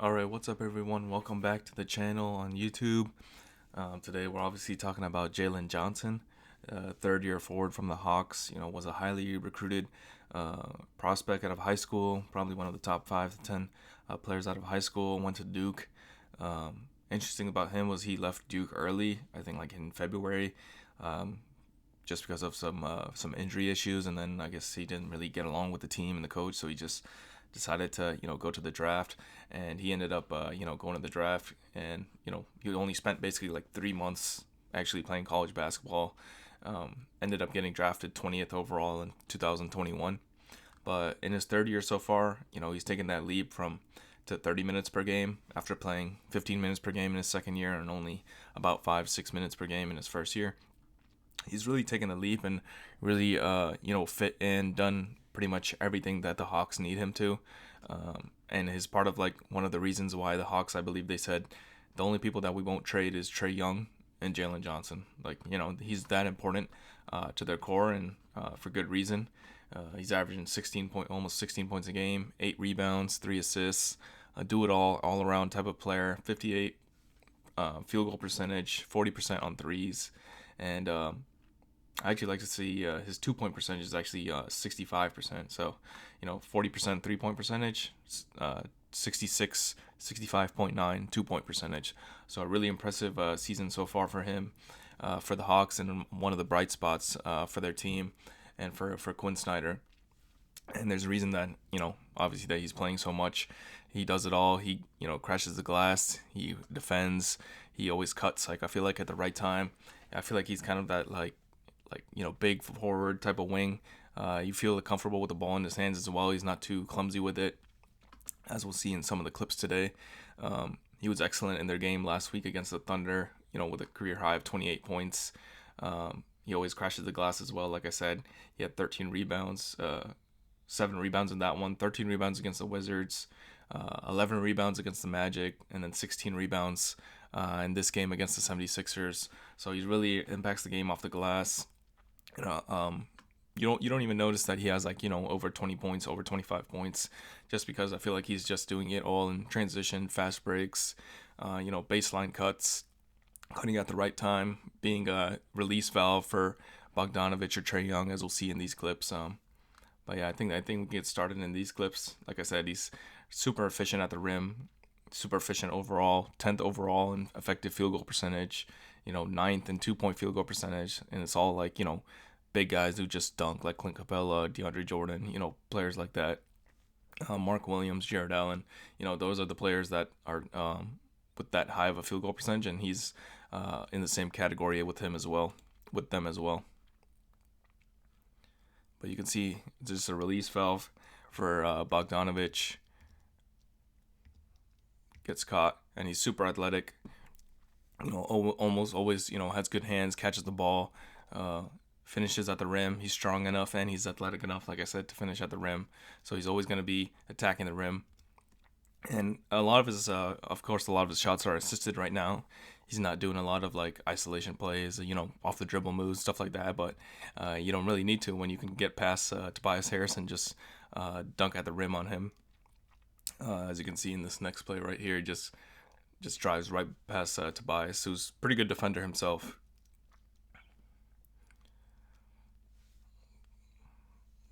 Alright, what's up everyone? Welcome back to the channel on YouTube. Today we're obviously talking about Jalen Johnson, third year forward from the Hawks. Was a highly recruited prospect out of high school, probably one of the top 5 to 10 players out of high school. Went to Duke. Interesting about him was he left Duke early, I think like in February, just because of some injury issues, and then I guess he didn't really get along with the team and the coach, so he just decided to go to the draft, and he ended up going to the draft, and he only spent basically like 3 months actually playing college basketball. Ended up getting drafted 20th overall in 2021, but in his third year so far, he's taken that leap from to 30 minutes per game after playing 15 minutes per game in his second year and only about 5-6 minutes per game in his first year. He's really taken a leap and really fit in, done pretty much everything that the Hawks need him to. And is part of like one of the reasons why the Hawks, I believe they said, the only people that we won't trade is Trae Young and Jalen Johnson. Like, he's that important to their core, and for good reason. He's averaging almost 16 points a game, 8 rebounds, 3 assists, do it all around type of player. 58 field goal percentage, 40% on threes, and I actually like to see his 2 point percentage is actually 65%. So, 40% 3 point percentage, 66, 65.9 2 point percentage. So, a really impressive season so far for him, for the Hawks, and one of the bright spots for their team and for Quinn Snyder. And there's a reason that, obviously that he's playing so much. He does it all. He, crashes the glass. He defends. He always cuts, like, I feel like at the right time. I feel like he's kind of that, big forward type of wing. You feel comfortable with the ball in his hands as well. He's not too clumsy with it, as we'll see in some of the clips today. He was excellent in their game last week against the Thunder, with a career high of 28 points. He always crashes the glass as well. Like I said, he had 13 rebounds, 7 rebounds in that one, 13 rebounds against the Wizards, 11 rebounds against the Magic, and then 16 rebounds in this game against the 76ers. So he really impacts the game off the glass. You know, um, you don't even notice that he has over 20 points, over 25 points, just because I feel like he's just doing it all in transition, fast breaks, baseline cuts, cutting at the right time, being a release valve for Bogdanovich or Trae Young, as we'll see in these clips. But yeah, I think we get started in these clips. Like I said, he's super efficient at the rim, super efficient overall, 10th overall in effective field goal percentage, ninth in 2 point field goal percentage, and it's all like big guys who just dunk, like Clint Capella, DeAndre Jordan, players like that. Mark Williams, Jared Allen, those are the players that are with that high of a field goal percentage, and he's in the same category with him as well, with them as well. But you can see it's just a release valve for Bogdanovich. Gets caught, and he's super athletic. Almost always, has good hands, catches the ball, uh, finishes at the rim. He's strong enough and he's athletic enough, like I said, to finish at the rim. So he's always going to be attacking the rim. And a lot of his, of course, a lot of his shots are assisted right now. He's not doing a lot of like isolation plays, off the dribble moves, stuff like that. But you don't really need to when you can get past Tobias Harris and just dunk at the rim on him. As you can see in this next play right here, just drives right past Tobias, who's a pretty good defender himself.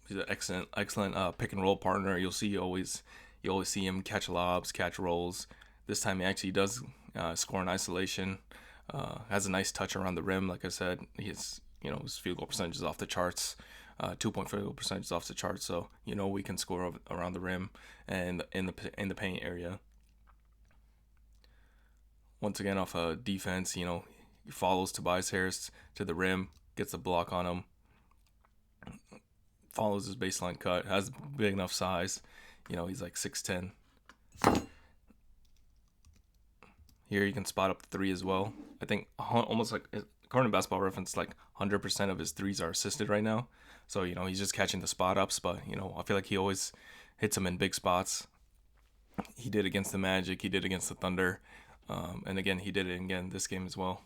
He's an excellent pick and roll partner. You always see him catch lobs, catch rolls. This time he actually does score in isolation. Has a nice touch around the rim. Like I said, his field goal percentage is off the charts. 2 point field goal percentage is off the charts. So we can score around the rim and in the paint area. Once again, off a defense, he follows Tobias Harris to the rim, gets a block on him, follows his baseline cut, has big enough size. He's like 6'10". Here you can spot up the three as well. I think almost like, according to Basketball Reference, like 100% of his threes are assisted right now. So he's just catching the spot ups, but I feel like he always hits them in big spots. He did against the Magic, he did against the Thunder, and again he did it again this game as well.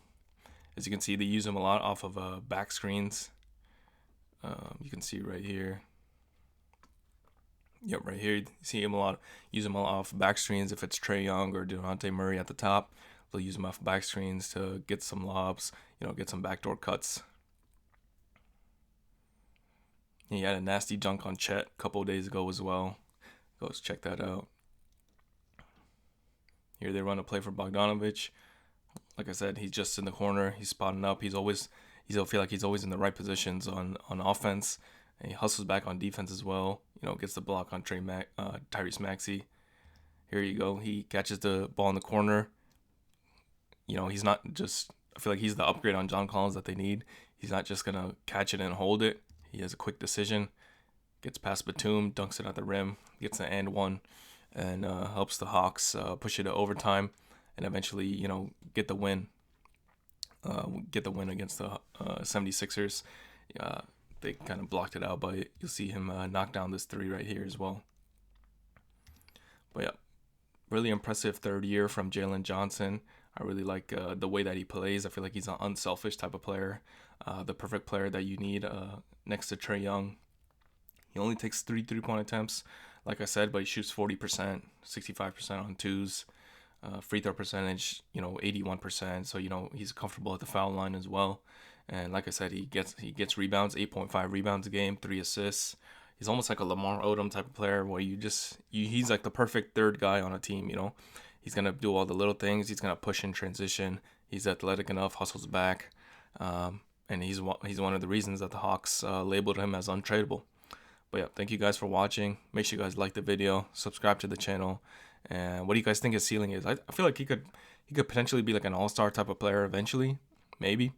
As you can see, they use him a lot off of back screens. You can see right here. Yep, right here you see him a lot. Use him a lot off back screens if it's Trae Young or Dejounte Murray at the top. They'll use him off back screens to get some lobs, get some backdoor cuts. He had a nasty dunk on Chet a couple of days ago as well. Go check that out. Here they run a play for Bogdanovich. Like I said, he's just in the corner. He's spotting up. I feel like he's always in the right positions on offense. And he hustles back on defense as well. Gets the block on Tyrese Maxey. Here you go. He catches the ball in the corner. He's not just. I feel like he's the upgrade on John Collins that they need. He's not just gonna catch it and hold it. He has a quick decision. Gets past Batum, dunks it at the rim, gets an and one, and helps the Hawks push it to overtime, and eventually, get the win. Get the win against the 76ers. They kind of blocked it out, but you'll see him knock down this three right here as well. But yeah, really impressive third year from Jalen Johnson. I really like the way that he plays. I feel like he's an unselfish type of player, the perfect player that you need next to Trae Young. He only takes 3 3-point attempts, like I said, but he shoots 40%, 65% on twos. Free throw percentage, 81%. So he's comfortable at the foul line as well. And like I said, he gets rebounds, 8.5 rebounds a game, 3 assists. He's almost like a Lamar Odom type of player where he's like the perfect third guy on a team. He's gonna do all the little things. He's gonna push in transition. He's athletic enough, hustles back, and he's one of the reasons that the Hawks labeled him as untradeable. But yeah, thank you guys for watching. Make sure you guys like the video, subscribe to the channel. And what do you guys think his ceiling is? I feel like he could potentially be like an all-star type of player eventually, maybe.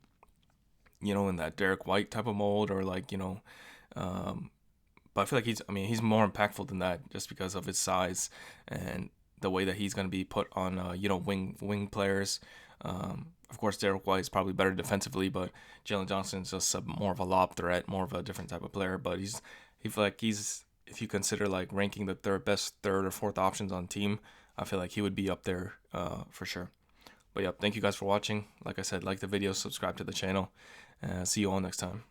In that Derek White type of mold, or like but I feel like he's more impactful than that just because of his size and the way that he's going to be put on wing players. Of course, Derek White is probably better defensively, but Jalen Johnson is just more of a lob threat, more of a different type of player. But if you consider like ranking the best third or fourth options on team, I feel like he would be up there for sure. But yeah, thank you guys for watching. Like I said, like the video, subscribe to the channel, and see you all next time.